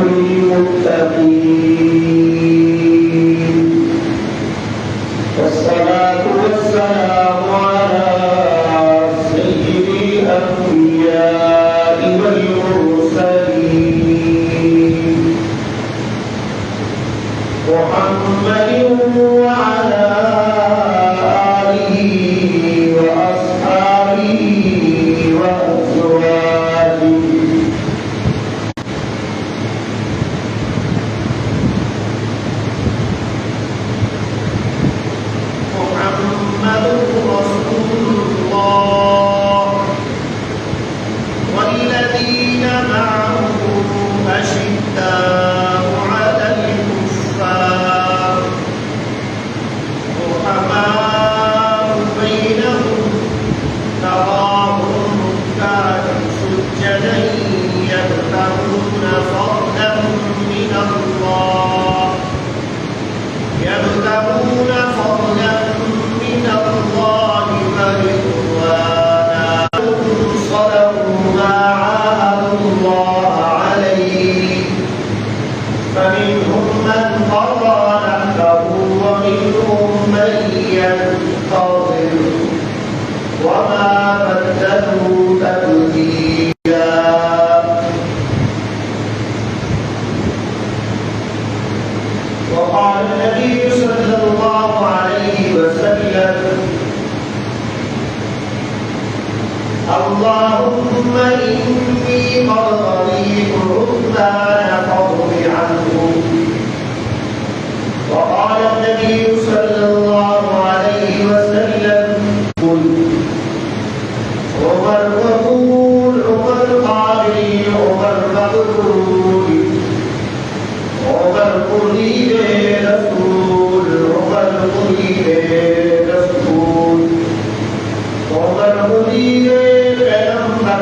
للمتقين والصلاة والسلام على سيد الأنبياء والمرسلين محمد وعلى آله وأصحابه وأزواجه محمد رسول الله والذين معه أشداء على الكفار رحماء بينهم تراهم ركعا سجدا يبتغون فضلا من الله ورضوانا صدقوا ما عاهدوا الله عليه فمنهم من قضى نحبه ومنهم من ينتظر وما بدلوا تبديلا. وقال النبي صلى الله عليه وسلم اللهم إني قد رضيت عثمان فاضل عنه. وقال النبي صلى الله عليه وسلم عمر مقبول عمر قابل عمر مقبول عمر مريد رسول عمر مريد رسول عمر مريد پیغمبر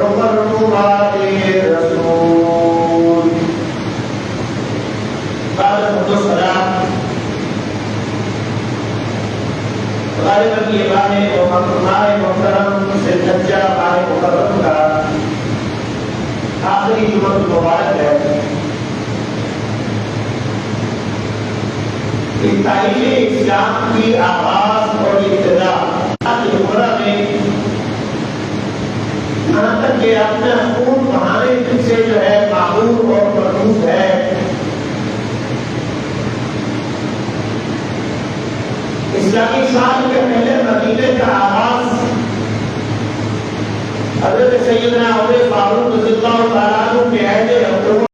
عمر مراد رسول. بعد الصلاة غالبا ये बातें हमारे मोहतरम से नज्जा हमारे मुकर्रम का आखिरी जुम्मत मुबारक है। तारीख़ इस्लाम की आगाज़ और इब्तिदा की उम्र में यहाँ तक कि अपना